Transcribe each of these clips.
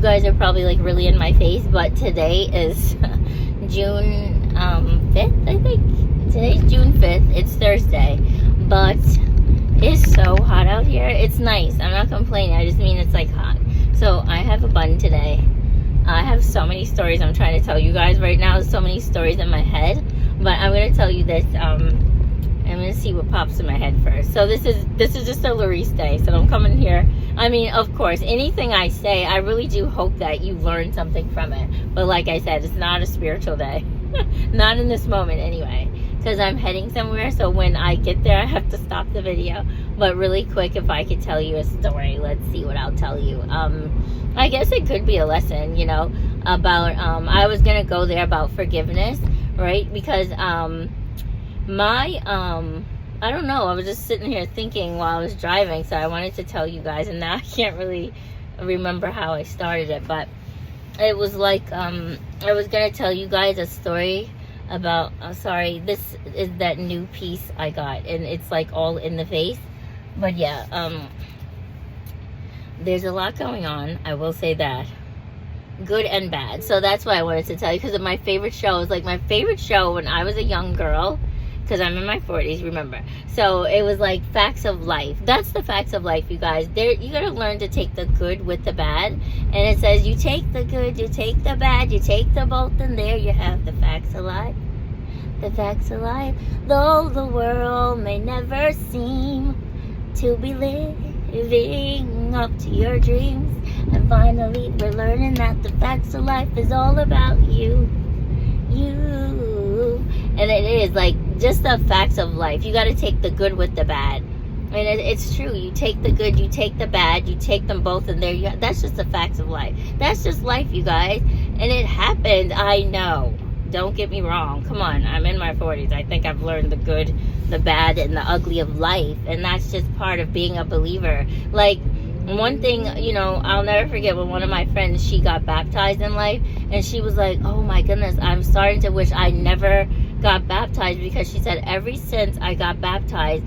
guys are probably like really in my face, but today is June 5th, I think. Today's June 5th. It's Thursday, but it's so hot out here. It's nice. I'm not complaining. I just mean it's like hot. So I have a bun today. I have so many stories I'm trying to tell you guys right now. So many stories in my head, but I'm going to tell you this. I'm going to see what pops in my head first. So this is just a Larice day. So don't come in here. I mean, of course, anything I say, I really do hope that you learn something from it. But like I said, it's not a spiritual day. Not in this moment anyway. Because I'm heading somewhere. So when I get there, I have to stop the video. But really quick, if I could tell you a story, let's see what I'll tell you. I guess it could be a lesson, you know, about, I was going to go there about forgiveness, right? Because, I don't know, I was just sitting here thinking while I was driving, so I wanted to tell you guys, and now I can't really remember how I started it, but it was like, I was going to tell you guys a story about, sorry, this is that new piece I got, and it's like all in the face, but yeah, there's a lot going on, I will say that. Good and bad. So that's why I wanted to tell you, because of my favorite show. It was like my favorite show when I was a young girl, because I'm in my 40s, remember. So it was like facts of life. That's the facts of life, you guys. There, you gotta learn to take the good with the bad. And it says you take the good, you take the bad, you take the both, and there you have the facts of life. The facts of life. Though the world may never seem to be living up to your dreams. And finally, we're learning that the facts of life is all about you. You. And it is like just the facts of life. You got to take the good with the bad. And it's true. You take the good, you take the bad, you take them both, and there you. That's just the facts of life. That's just life, you guys. And it happened. I know. Don't get me wrong. Come on. I'm in my 40s. I think I've learned the good, the bad, and the ugly of life. And that's just part of being a believer. Like, one thing, you know, I'll never forget when one of my friends, she got baptized in life, and she was like, oh my goodness, I'm starting to wish I never got baptized, because she said ever since I got baptized,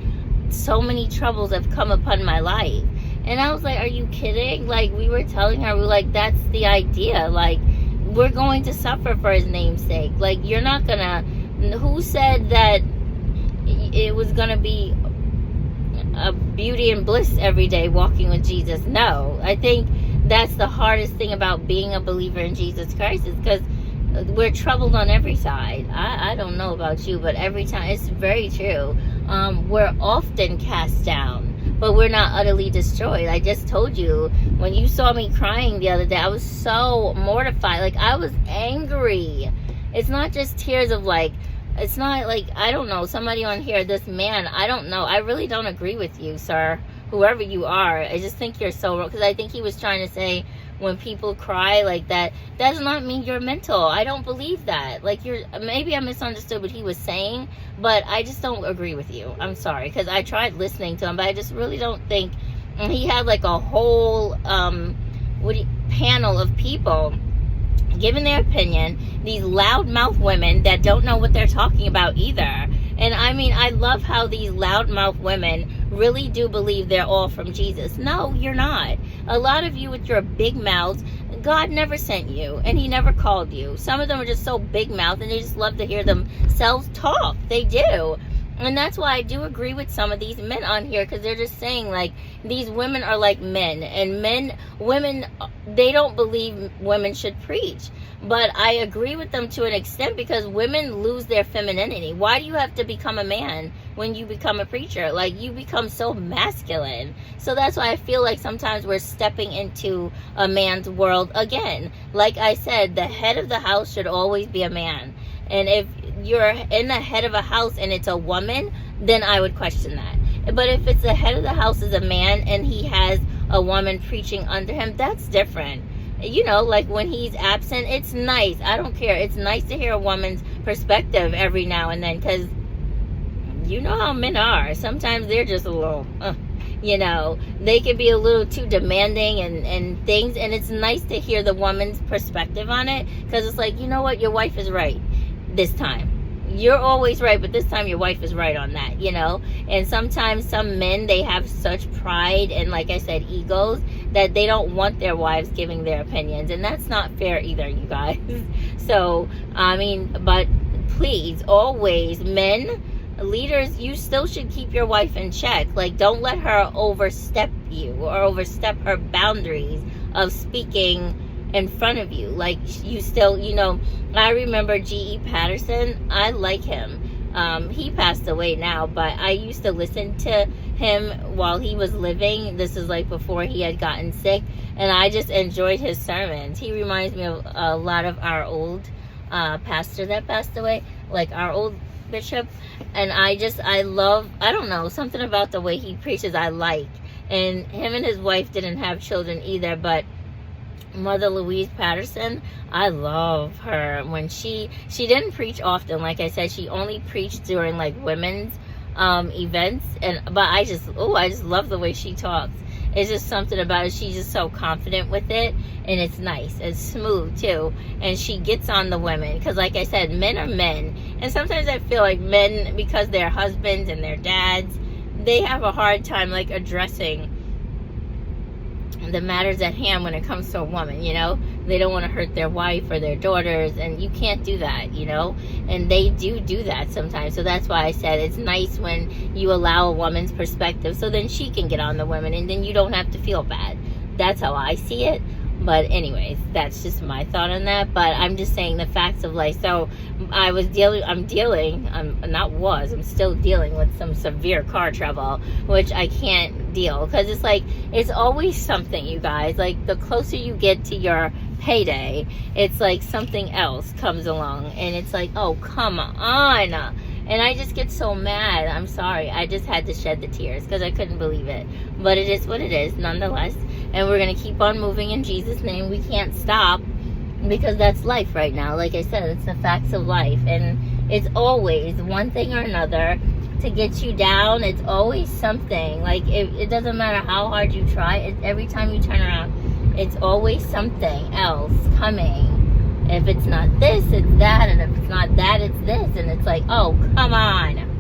so many troubles have come upon my life. And I was like, are you kidding? Like, we were telling her, we were like, that's the idea. Like, we're going to suffer for his name's sake. Like, you're not gonna, who said that it was gonna be a beauty and bliss every day walking with Jesus? No. I think that's the hardest thing about being a believer in Jesus Christ, is because we're troubled on every side. I don't know about you, but every time, it's very true. We're often cast down, but we're not utterly destroyed. I just told you, when you saw me crying the other day, I was so mortified. Like, I was angry. It's not just tears of like, it's not like, I don't know, somebody on here, this man, I don't know. I really don't agree with you, sir. Whoever you are, I just think you're so wrong. Because I think he was trying to say, when people cry like that, does not mean you're mental. I don't believe that. Like, maybe I misunderstood what he was saying, but I just don't agree with you. I'm sorry, because I tried listening to him, but I just really don't think, and he had like a whole panel of people giving their opinion, these loudmouth women that don't know what they're talking about either. And I mean, I love how these loudmouth women really do believe they're all from Jesus. No, you're not. A lot of you with your big mouths, God never sent you, and he never called you. Some of them are just so big mouth, and they just love to hear themselves talk. They do. And that's why I do agree with some of these men on here, because they're just saying, like, these women are like men, and women, they don't believe women should preach. But I agree with them to an extent, because women lose their femininity. Why do you have to become a man when you become a preacher? Like, you become so masculine. So that's why I feel like sometimes we're stepping into a man's world again. Like I said, the head of the house should always be a man. And if you're in the head of a house and it's a woman, then I would question that. But if it's the head of the house is a man and he has a woman preaching under him, that's different. You know, like when he's absent, it's nice. I don't care. It's nice to hear a woman's perspective every now and then, because you know how men are. Sometimes they're just a little, you know, they can be a little too demanding and things. And it's nice to hear the woman's perspective on it, because it's like, you know what, your wife is right this time. You're always right, but this time your wife is right on that, you know. And sometimes some men, they have such pride and, like I said, egos, that they don't want their wives giving their opinions, and that's not fair either, you guys. So, I mean, but please, always, men, leaders, you still should keep your wife in check. Like, don't let her overstep you or overstep her boundaries of speaking in front of you. Like, you still, I remember G.E. Patterson. I like him. He passed away now, but I used to listen to him while he was living. This is like before he had gotten sick, and I just enjoyed his sermons. He reminds me of a lot of our old pastor that passed away, like our old bishop. And I don't know, something about the way he preaches I like. And him and his wife didn't have children either, but Mother Louise Patterson, I love her. When she didn't preach often, like I said, she only preached during like women's events, but I just love the way she talks. It's just something about it. She's just so confident with it, and it's nice. It's smooth too, and she gets on the women, because like I said, men are men, and sometimes I feel like men, because they're husbands and their dads, they have a hard time like addressing the matters at hand when it comes to a woman. They don't want to hurt their wife or their daughters, and you can't do that, and they do that sometimes. So that's why I said it's nice when you allow a woman's perspective, so then she can get on the women, and then you don't have to feel bad. That's how I see it. But anyways, that's just my thought on that. But I'm just saying the facts of life. So I'm still dealing with some severe car trouble, which I can't deal, because it's like, it's always something, you guys. Like, the closer you get to your payday, it's like something else comes along, and it's like, oh, come on. And I just get so mad. I'm sorry. I just had to shed the tears because I couldn't believe it. But it is what it is, nonetheless. And we're going to keep on moving in Jesus' name. We can't stop, because that's life right now. Like I said, it's the facts of life. And it's always one thing or another to get you down. It's always something. Like, it doesn't matter how hard you try. Every time you turn around, it's always something else coming. If it's not this, it's that, and if it's not that, it's this, and it's like, oh, come on.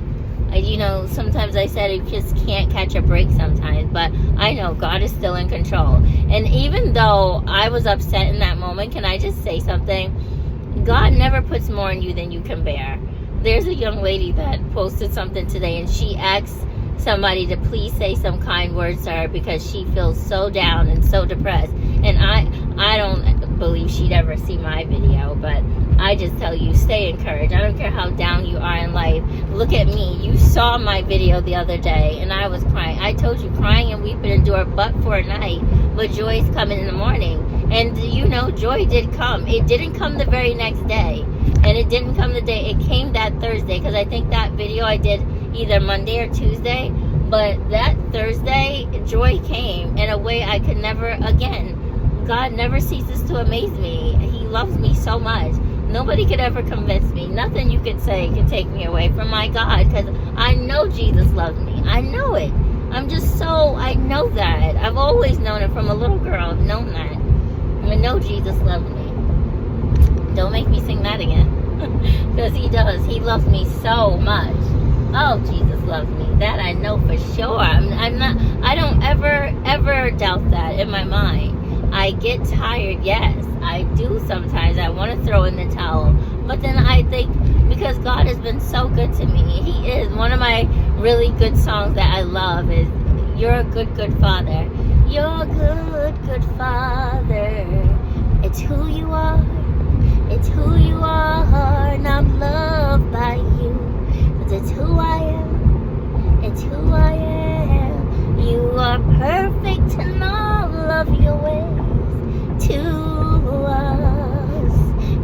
Sometimes I said it just can't catch a break sometimes, but I know God is still in control. And even though I was upset in that moment, can I just say something? God never puts more in you than you can bear. There's a young lady that posted something today, and she asked somebody to please say some kind words to her because she feels so down and so depressed. And I don't believe she'd ever see my video, but I just tell you, stay encouraged. I don't care how down you are in life. Look at me. You saw my video the other day, and I was crying. I told you, crying and weeping endure but for a night, but joy is coming in the morning. And joy did come. It didn't come the very next day, and it didn't come the day. It came that Thursday, because I think that video I did either Monday or Tuesday, but that Thursday, joy came in a way I could never again. God never ceases to amaze me. He loves me so much. Nobody could ever convince me. Nothing you could say could take me away from my God, because I know Jesus loves me. I know it. I know that. I've always known it from a little girl. I've known that. I know Jesus loves me. Don't make me sing that again. Because he does. He loves me so much. Oh, Jesus loves me. That I know for sure. I don't ever doubt that in my mind. I get tired, yes. I do sometimes. I want to throw in the towel. But then I think, because God has been so good to me. He is. One of my really good songs that I love is, You're a Good, Good Father. You're a good, good Father. It's who you are. It's who you are. And I'm loved by you. 'Cause it's who I am. It's who I am. You are perfect in all of your ways to us.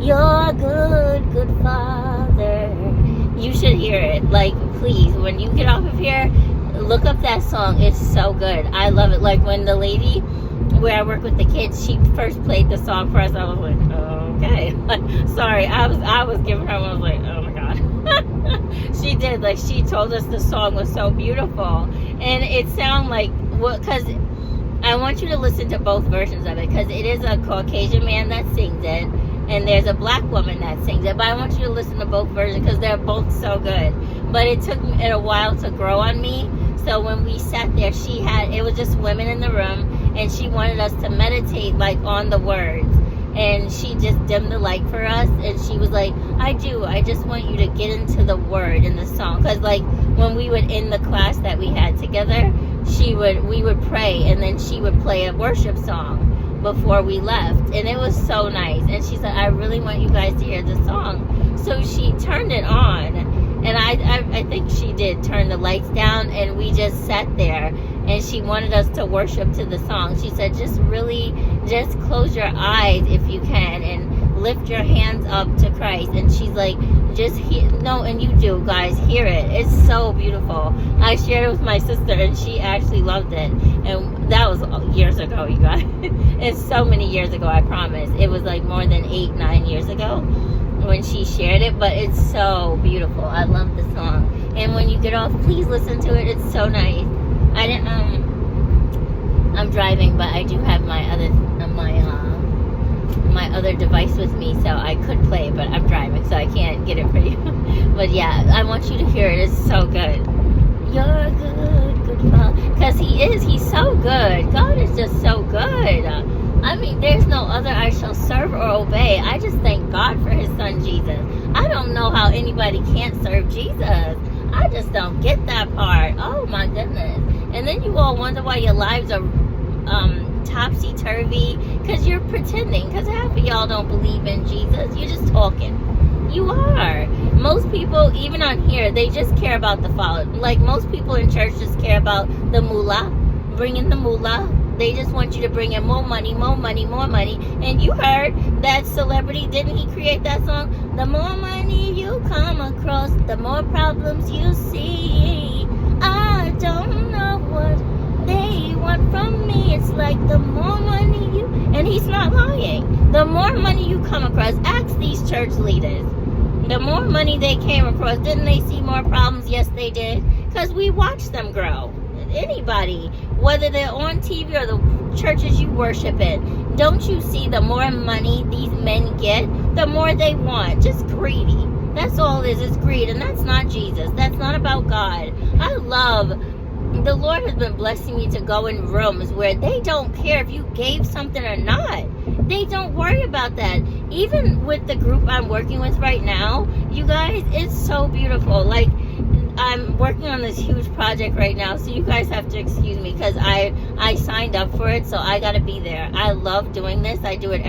You're a good, good Father. You should hear it. Like, please, when you get off of here, look up that song. It's so good. I love it. Like, when the lady where I work with the kids, she first played the song for us, I was like, oh, okay. Sorry, I was giving her one. I was like, oh my God. She did. Like, she told us the song was so beautiful. And it sounded like, because I want you to listen to both versions of it, because it is a Caucasian man that sings it, and there's a black woman that sings it. But I want you to listen to both versions, because they're both so good. But it took it a while to grow on me. So when we sat there, it was just women in the room, and she wanted us to meditate like on the words. And she just dimmed the light for us, and she was like, I just want you to get into the word in the song. Because like when we would end the class that we had together, we would pray, and then she would play a worship song before we left, and it was so nice. And she said, I really want you guys to hear the song. So she turned it on, and I think she did turn the lights down, and we just sat there, and she wanted us to worship to the song. She said, just close your eyes if you can, and lift your hands up to Christ. And she's like, and you do, guys, hear it. It's so beautiful. I shared it with my sister, and she actually loved it. And that was years ago, you guys. It's so many years ago, I promise. It was like more than 8-9 years ago when she shared it, but it's so beautiful. I love the song. And when you get off, please listen to it. It's so nice. I'm driving, but I do have my other device with me, so I could play it, but I'm driving, so I can't get it for you. But yeah, I want you to hear it. It's so good. You're good Father. Because he's so good. God is just so good. I mean, there's no other I shall serve or obey. I just thank God for his son Jesus. I don't know how anybody can't serve Jesus. I just don't get that part. Oh my goodness. And then you all wonder why your lives are topsy-turvy, because you're pretending, because half of y'all don't believe in Jesus. You're just talking. You are. Most people, even on here, they just care about the follow. Like most people in church just care about the moolah, bringing the moolah. They just want you to bring in more money, more money, more money. And you heard that celebrity, didn't he create that song? The more money you come across, the more problems you see. I don't know what they want from me. It's like the more money you... And he's not lying. The more money you come across, ask these church leaders. The more money they came across, didn't they see more problems? Yes, they did. Because we watched them grow. Anybody, whether they're on TV or the churches you worship in, don't you see the more money these men get, the more they want? Just greedy. That's all it is greed. And that's not Jesus. That's not about God. The Lord has been blessing me to go in rooms where they don't care if you gave something or not. They don't worry about that. Even with the group I'm working with right now, you guys, it's so beautiful. Like, I'm working on this huge project right now, so you guys have to excuse me because I signed up for it, so I gotta be there. I love doing this. I do it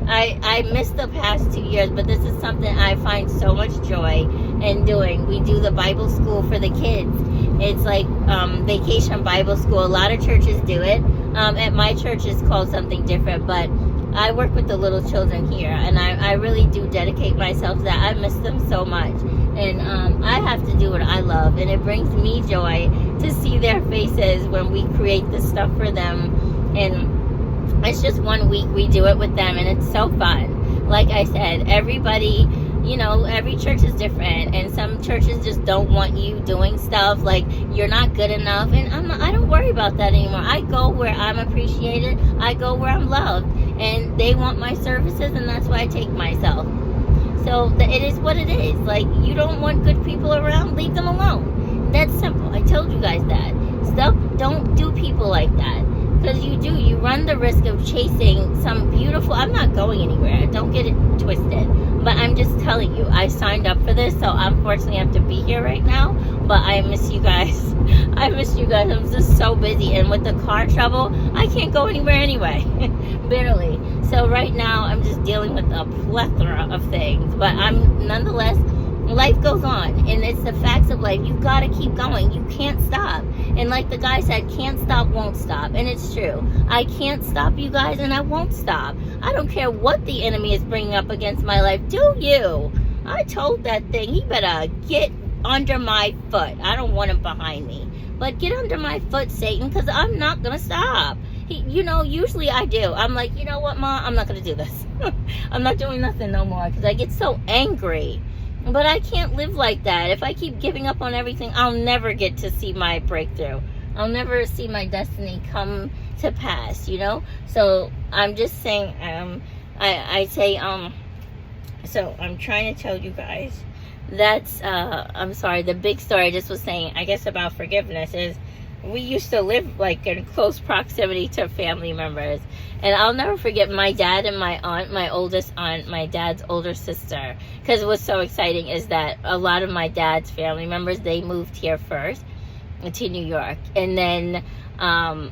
I missed the past 2 years, but this is something I find so much joy in doing. We do the Bible school for the kids. It's like vacation Bible school. A lot of churches do it. At my church, it's called something different, but I work with the little children here, and I really do dedicate myself to that. I miss them so much, and I have to do what I love, and it brings me joy to see their faces when we create this stuff for them. And it's just 1 week we do it with them, and it's so fun. Like I said, everybody, every church is different, and some churches just don't want you doing stuff like you're not good enough, and I don't worry about that anymore. I go where I'm appreciated. I go where I'm loved, and they want my services, and that's why I take myself. So it is what it is. Like, you don't want good people around, leave them alone. That's simple. I told you guys that. Don't do people like that. Because you run the risk of chasing some beautiful... I'm not going anywhere. Don't get it twisted. But I'm just telling you, I signed up for this, so unfortunately I have to be here right now. But I miss you guys. I miss you guys. I'm just so busy. And with the car trouble, I can't go anywhere anyway. Barely. So right now, I'm just dealing with a plethora of things. But nonetheless, life goes on. And it's the facts of life. You gotta keep going. You can't stop. And like the guy said, can't stop, won't stop. And it's true. I can't stop you guys, and I won't stop. I don't care what the enemy is bringing up against my life. Do you? I told that thing, he better get under my foot. I don't want him behind me. But get under my foot, Satan, because I'm not going to stop. Usually I do. I'm like, you know what, Ma? I'm not going to do this. I'm not doing nothing no more because I get so angry. But I can't live like that. If I keep giving up on everything, I'll never get to see my breakthrough. I'll never see my destiny come to pass, So I'm just saying, so I'm trying to tell you guys, that's, I'm sorry, the big story I just was saying, I guess about forgiveness is, we used to live like in close proximity to family members. And I'll never forget my dad and my aunt, my oldest aunt, my dad's older sister. Because what's so exciting is that a lot of my dad's family members, they moved here first to New York. And then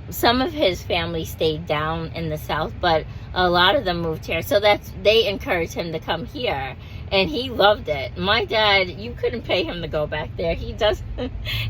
some of his family stayed down in the South, but a lot of them moved here. So they encouraged him to come here. And he loved it. My dad, you couldn't pay him to go back there. He does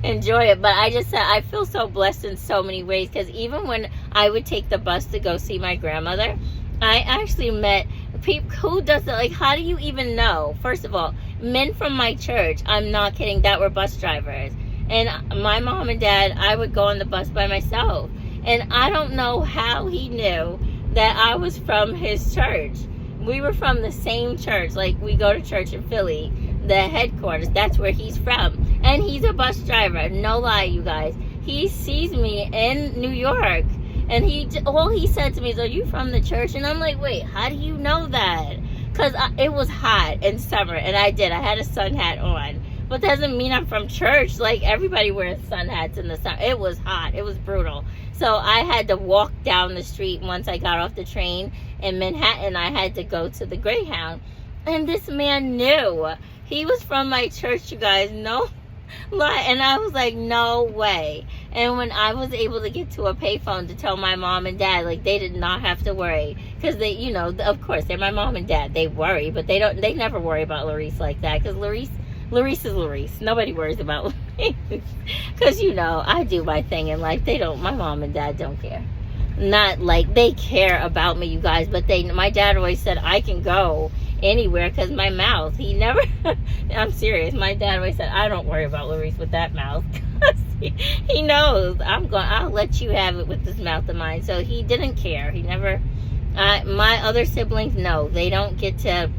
enjoy it. But I just said, I feel so blessed in so many ways. Because even when I would take the bus to go see my grandmother, I actually met people who does it. Like, how do you even know? First of all, men from my church, I'm not kidding, that were bus drivers. And my mom and dad, I would go on the bus by myself. And I don't know how he knew that I was from his church. We were from the same church. Like, we go to church in Philly, the headquarters. That's where he's from. And he's a bus driver. No lie, you guys. He sees me in New York. And all he said to me is, are you from the church? And I'm like, wait, how do you know that? Because it was hot in summer. And I had a sun hat on. But that doesn't mean I'm from church. Like, everybody wears sun hats in the summer. It was hot. It was brutal. So I had to walk down the street once I got off the train in Manhattan. I had to go to the Greyhound. And this man knew. He was from my church, you guys. No lie. And I was like, no way. And when I was able to get to a payphone to tell my mom and dad, like, they did not have to worry. Because they, you know, of course, they're my mom and dad. They worry. But they never worry about Larice like that. Because Larice is Larice. Nobody worries about Larice. Because, you know, I do my thing in life. My mom and dad don't care. Not like they care about me, you guys, but my dad always said I can go anywhere because my mouth, I'm serious. My dad always said, I don't worry about Larice with that mouth. He knows I'll let you have it with this mouth of mine. So he didn't care. He never, my other siblings, no, they don't get to.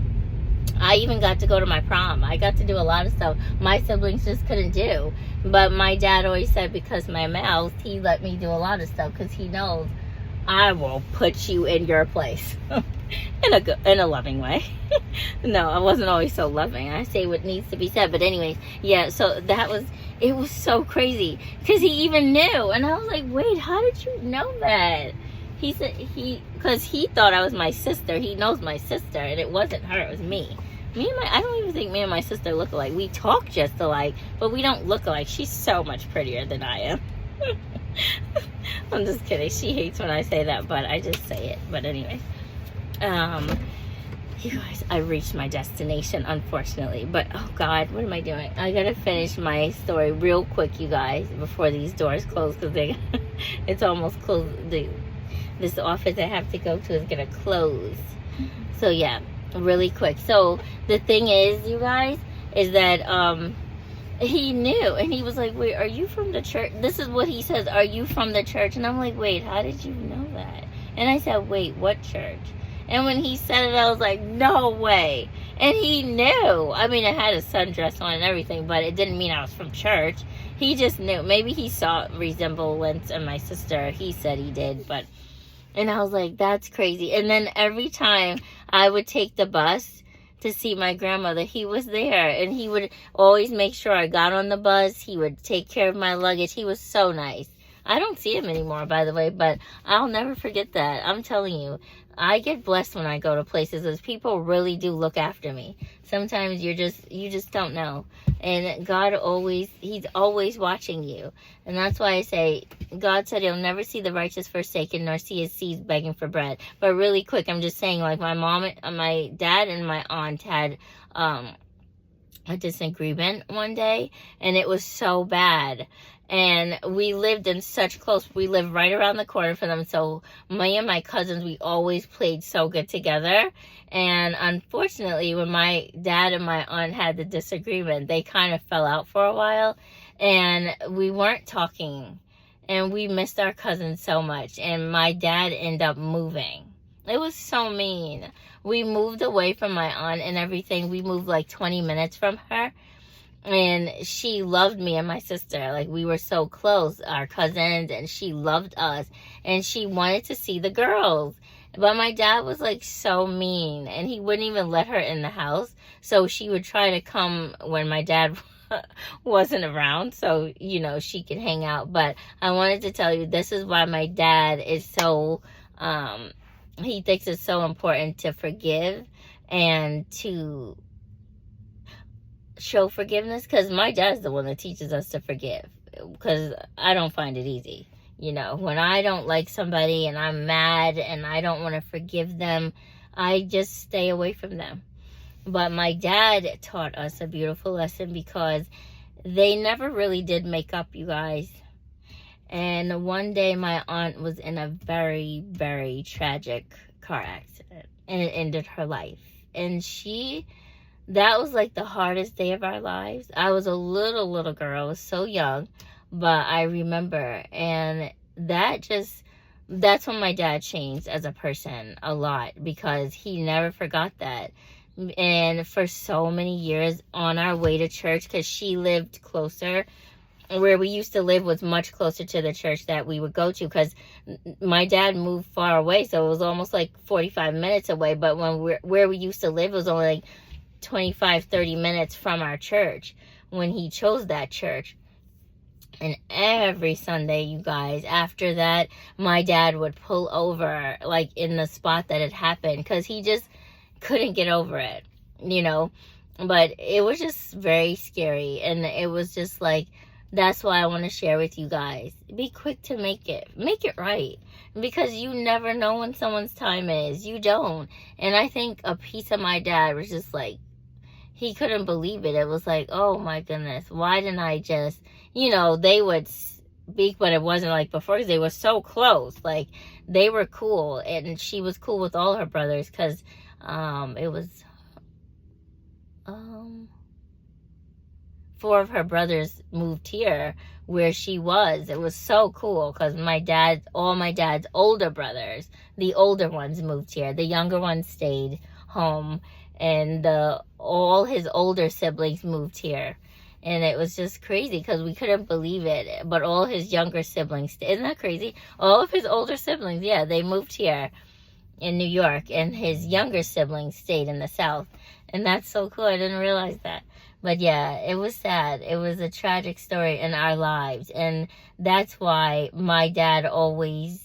I even got to go to my prom. I got to do a lot of stuff my siblings just couldn't do. But my dad always said because my mouth, he let me do a lot of stuff because he knows I will put you in your place. in a loving way. No, I wasn't always so loving. I say what needs to be said. But anyways, yeah, so it was so crazy. Because he even knew. And I was like, wait, how did you know that? He said because he thought I was my sister. He knows my sister, and it wasn't her, it was me. I don't even think me and my sister look alike. We talk just alike, but we don't look alike. She's so much prettier than I am. I'm just kidding. She hates when I say that, but I just say it. But anyway, you guys, I reached my destination, unfortunately. But, oh, God, what am I doing? I got to finish my story real quick, you guys, before these doors close, because it's almost closed. This office I have to go to is going to close. So, yeah, really quick. So, the thing is, you guys, is that he knew. And he was like, wait, are you from the church? This is what he says, are you from the church? And I'm like, wait, how did you know that? And I said, wait, what church? And when he said it, I was like, no way. And he knew. I mean, I had a sundress on and everything, but it didn't mean I was from church. He just knew. Maybe he saw resemblance in my sister. He said he did, but... And I was like, that's crazy. And then every time I would take the bus to see my grandmother, he was there. And he would always make sure I got on the bus. He would take care of my luggage. He was so nice. I don't see him anymore, by the way, but I'll never forget that. I'm telling you, I get blessed when I go to places as people really do look after me. Sometimes you just don't know. And God he's always watching you. And that's why I say, God said he'll never see the righteous forsaken nor see his seed begging for bread. But really quick, I'm just saying, like, my dad and my aunt had a disagreement one day, and it was so bad. And we lived we lived right around the corner from them. So me and my cousins, we always played so good together. And unfortunately, when my dad and my aunt had the disagreement, they kind of fell out for a while. And we weren't talking. And we missed our cousin so much. And my dad ended up moving. It was so mean. We moved away from my aunt and everything. We moved like 20 minutes from her. And she loved me and my sister. Like, we were so close, our cousins, and she loved us. And she wanted to see the girls. But my dad was, like, so mean. And he wouldn't even let her in the house. So she would try to come when my dad wasn't around, so she could hang out. But I wanted to tell you, this is why my dad is so he thinks it's so important to forgive and to show forgiveness, because my dad's the one that teaches us to forgive, because I don't find it easy. When I don't like somebody and I'm mad and I don't want to forgive them, I just stay away from them. But my dad taught us a beautiful lesson, because they never really did make up, you guys. And one day my aunt was in a very, very tragic car accident, and it ended her life. And that was like the hardest day of our lives. I was a little girl. I was so young, but I remember. And that's when my dad changed as a person a lot, because he never forgot that. And for so many years on our way to church, because she lived closer, where we used to live was much closer to the church that we would go to, because my dad moved far away, so it was almost like 45 minutes away. But where we used to live was only like 25-30 minutes from our church when he chose that church. And every Sunday, you guys, after that, my dad would pull over like in the spot that had happened, because he just couldn't get over it, but it was just very scary. And it was just like, that's why I want to share with you guys, be quick to make it right, because you never know when someone's time is. You don't. And I think a piece of my dad was just like, he couldn't believe it. It was like, oh my goodness, why didn't I just, they would speak, but it wasn't like before, because they were so close. Like, they were cool, and she was cool with all her brothers, because it was 4 of her brothers moved here where she was. It was so cool, because all my dad's older brothers, the older ones, moved here. The younger ones stayed home, and all his older siblings moved here. And it was just crazy, because we couldn't believe it. But all his younger siblings, isn't that crazy? All of his older siblings, yeah, they moved here in New York, and his younger siblings stayed in the South. And that's so cool. I didn't realize that. But yeah, it was sad. It was a tragic story in our lives. And that's why my dad always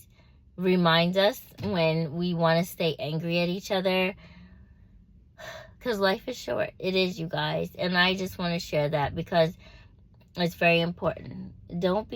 reminds us when we want to stay angry at each other, because life is short. It is, you guys. And I just want to share that, because it's very important. Don't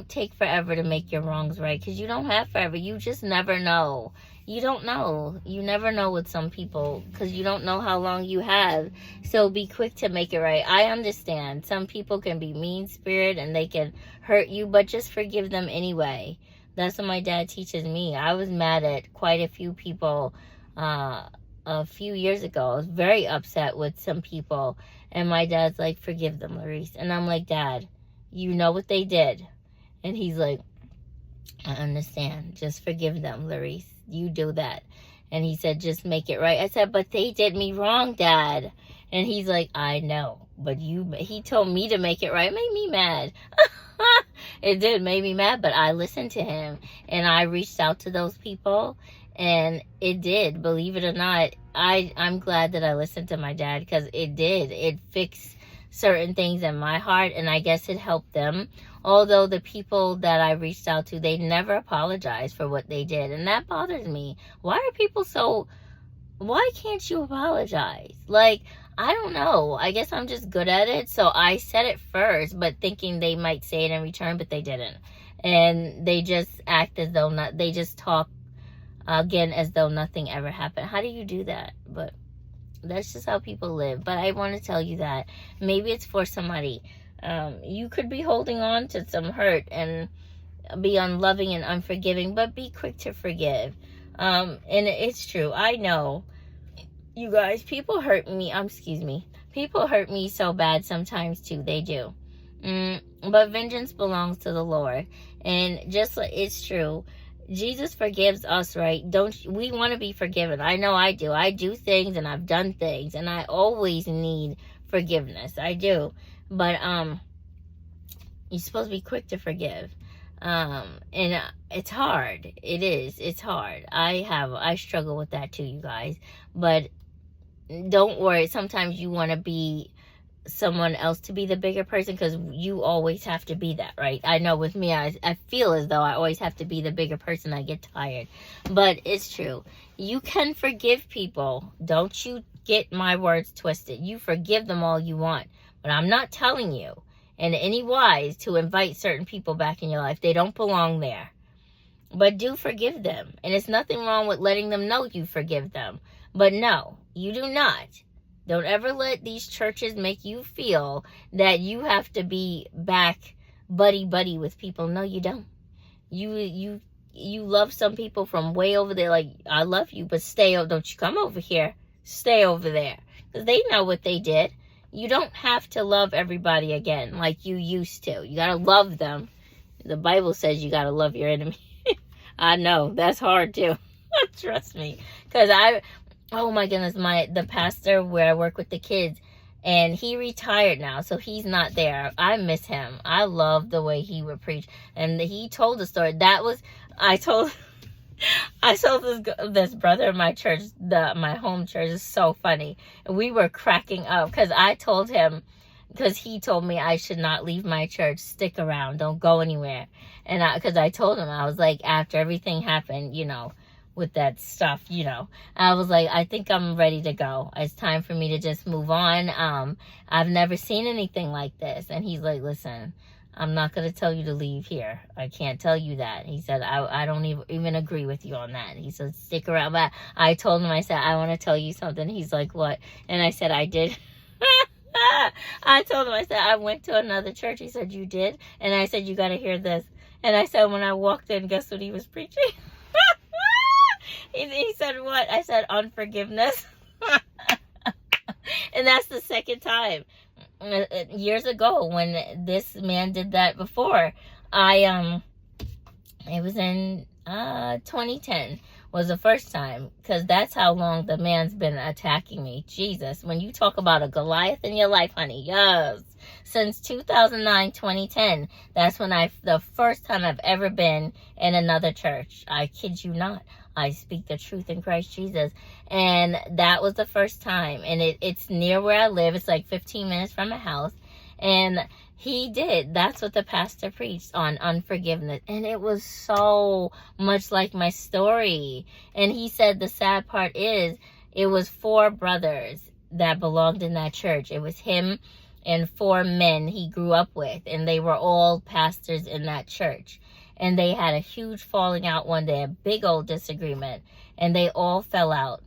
take forever to make your wrongs right, because you don't have forever. You just never know. You don't know. You never know with some people, because you don't know how long you have. So be quick to make it right. I understand some people can be mean-spirited and they can hurt you, but just forgive them anyway. That's what my dad teaches me. I was mad at quite a few people a few years ago. I was very upset with some people, and my dad's like, forgive them, Larice. And I'm like, Dad, you know what they did. And he's like, I understand. Just forgive them, Larice. You do that. And he said, just make it right. I said, but they did me wrong, Dad. And he's like, I know, but he told me to make it right. It made me mad. It did make me mad, but I listened to him, and I reached out to those people, and it did, believe it or not. I'm glad that I listened to my dad, because it fixed certain things in my heart, and I guess it helped them. Although the people that I reached out to, they never apologized for what they did, and that bothers me. Why can't you apologize? Like, I don't know. I guess I'm just good at it, so I said it first, but thinking they might say it in return, but they didn't. And they just act as though they just talk again as though nothing ever happened. How do you do that? But that's just how people live. But I want to tell you that maybe it's for somebody. You could be holding on to some hurt and be unloving and unforgiving, but be quick to forgive. And it's true. I know, you guys, people hurt me. People hurt me so bad sometimes too. They do. But vengeance belongs to the Lord. And just like it's true, Jesus forgives us, right? We want to be forgiven? I know I do. I do things and I've done things, and I always need forgiveness. I do. But you're supposed to be quick to forgive. And it's hard. It is. It's hard. I struggle with that too, you guys. But don't worry. Sometimes you want to be someone else to be the bigger person, because you always have to be that, right? I know with me, I feel as though I always have to be the bigger person. I get tired, but it's true. You can forgive people. Don't you get my words twisted. You forgive them all you want, but I'm not telling you in any wise to invite certain people back in your life. They don't belong there. But do forgive them. And it's nothing wrong with letting them know you forgive them. But no, you do not. Don't ever let these churches make you feel that you have to be back buddy with people. No, you don't. You love some people from way over there. Like, I love you, but don't you come over here. Stay over there. Because they know what they did. You don't have to love everybody again like you used to. You got to love them. The Bible says you got to love your enemy. I know, that's hard too. Trust me. Because oh my goodness, the pastor where I work with the kids, and he retired now, so he's not there. I miss him. I love the way he would preach. And he told a story. I told this brother in my church, my home church, is so funny. We were cracking up because I told him, because he told me I should not leave my church. Stick around. Don't go anywhere. And because I told him, I was like, after everything happened, with that stuff, I was like, I think I'm ready to go. It's time for me to just move on. I've never seen anything like this. And he's like, listen, I'm not going to tell you to leave here. I can't tell you that. He said, I don't even agree with you on that. He said, stick around. But I told him, I said, I want to tell you something. He's like, what? And I said, I did. I told him, I said, I went to another church. He said, you did? And I said, you got to hear this. And I said, when I walked in, guess what he was preaching? He said, what? I said, unforgiveness. And that's the second time. Years ago, when this man did that before, it was in 2010. Was the first time, because that's how long the man's been attacking me. Jesus, when you talk about a Goliath in your life, honey, yes. Since 2009, 2010, that's when the first time I've ever been in another church. I kid you not. I speak the truth in Christ Jesus. And that was the first time. And it's near where I live. It's like 15 minutes from my house. And that's what the pastor preached on, unforgiveness. And it was so much like my story. And he said the sad part is, it was 4 brothers that belonged in that church. It was him and 4 men he grew up with. And they were all pastors in that church. And they had a huge falling out one day, a big old disagreement. And they all fell out.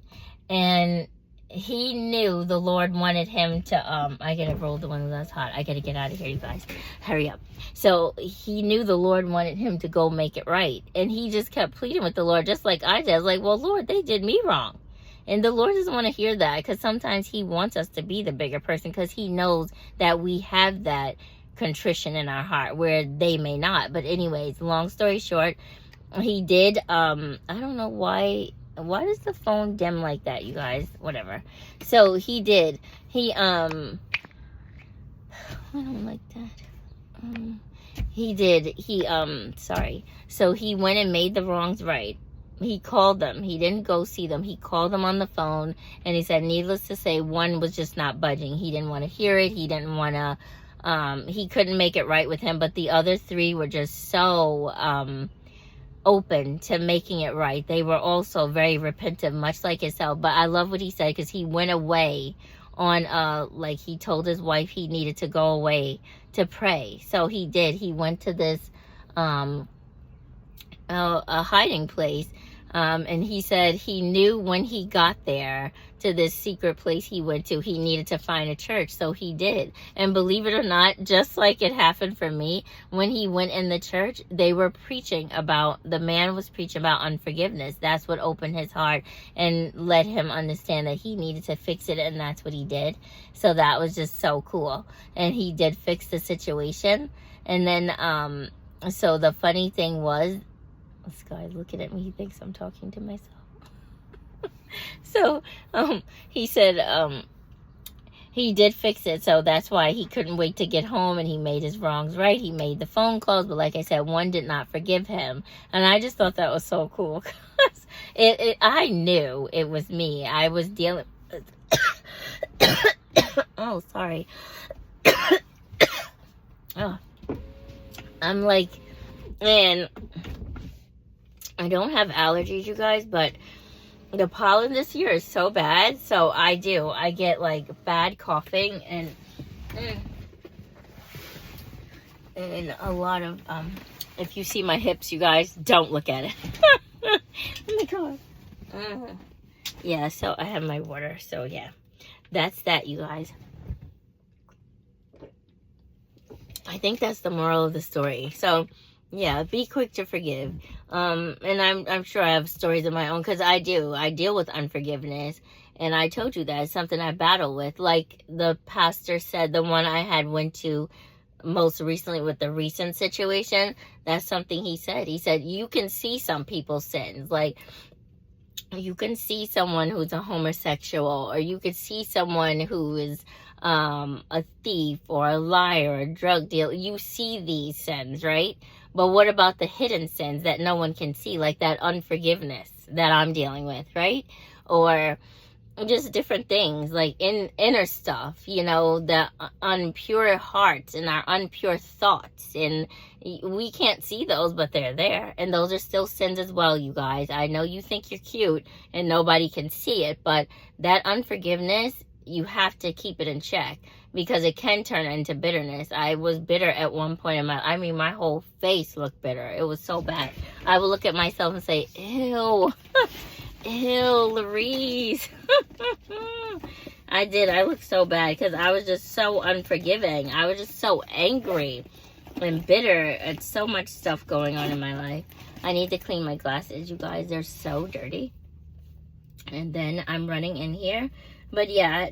And he knew the Lord wanted him to, I gotta roll the one that's hot. I gotta get out of here, you guys. Hurry up. So he knew the Lord wanted him to go make it right. And he just kept pleading with the Lord, just like I did. I was like, well, Lord, they did me wrong. And the Lord doesn't want to hear that, because sometimes he wants us to be the bigger person, because he knows that we have that contrition in our heart where they may not. But anyways, long story short, he did, I don't know why does the phone dim like that, you guys? Whatever. So I don't like that. Sorry. So he went and made the wrongs right. He called them. He didn't go see them. He called them on the phone, and he said, needless to say, one was just not budging. He didn't want to hear it. He didn't want to, he couldn't make it right with him, but the other 3 were just so, open to making it right. They were also very repentant, much like himself. But I love what he said, because he went away on like he told his wife he needed to go away to pray. So he did. He went to this a hiding place, and he said he knew when he got there to this secret place he went to, he needed to find a church. So he did. And believe it or not, just like it happened for me, when he went in the church, the man was preaching about unforgiveness. That's what opened his heart and let him understand that he needed to fix it, and that's what he did. So that was just so cool. And he did fix the situation. And then, so the funny thing was, this guy looking at me, he thinks I'm talking to myself. So, he said, he did fix it. So that's why he couldn't wait to get home, and he made his wrongs right. He made the phone calls, but like I said, one did not forgive him. And I just thought that was so cool, because I knew it was me. I was dealing Oh, sorry. Oh, I'm like, man, I don't have allergies, you guys, but the pollen this year is so bad. So I get like bad coughing and a lot of, if you see my hips, you guys, don't look at it. Oh my God. Yeah, so I have my water. So yeah, that's that, you guys. I think that's the moral of the story. So yeah, be quick to forgive. And I'm sure I have stories of my own, because I deal with unforgiveness, and I told you that it's something I battle with. Like the pastor said, the one I had went to most recently with the recent situation, that's something he said. He said, you can see some people's sins. Like, you can see someone who's a homosexual, or you could see someone who is a thief or a liar or a drug dealer. You see these sins, right? But what about the hidden sins that no one can see, like that unforgiveness that I'm dealing with, right? Or just different things, like inner stuff, the unpure hearts and our unpure thoughts, and we can't see those, but they're there, and those are still sins as well, you guys. I know you think you're cute and nobody can see it, but that unforgiveness, you have to keep it in check, because it can turn into bitterness. I was bitter at one point in my whole face looked bitter. It was so bad. I would look at myself and say, ew. Ew, Louise. I did. I looked so bad because I was just so unforgiving. I was just so angry and bitter at so much stuff going on in my life. I need to clean my glasses, you guys. They're so dirty. And then I'm running in here. But yeah,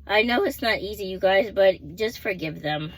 I know it's not easy, you guys, but just forgive them.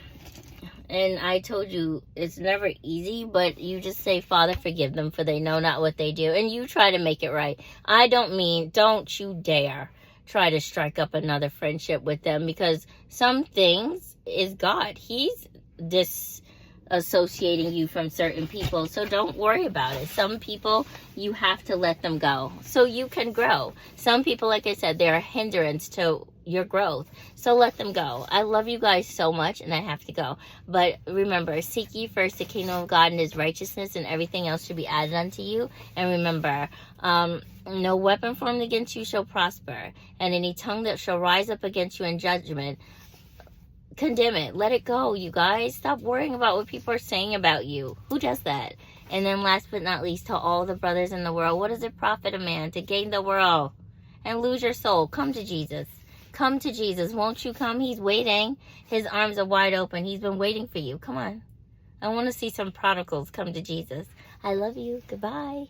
And I told you, it's never easy, but you just say, Father, forgive them, for they know not what they do. And you try to make it right. Don't you dare try to strike up another friendship with them, because some things is God. He's disassociating you from certain people. So don't worry about it. Some people, you have to let them go so you can grow. Some people, like I said, they're a hindrance to your growth, so let them go. I love you guys so much, and I have to go, but remember, seek ye first the kingdom of God and his righteousness, and everything else should be added unto you. And remember, no weapon formed against you shall prosper, and any tongue that shall rise up against you in judgment, condemn it. Let it go, you guys. Stop worrying about what people are saying about you. Who does that? And then last but not least, to all the brothers in the world, what does it profit a man to gain the world and lose your soul? Come to Jesus. Come to Jesus. Won't you come? He's waiting. His arms are wide open. He's been waiting for you. Come on. I want to see some prodigals come to Jesus. I love you. Goodbye.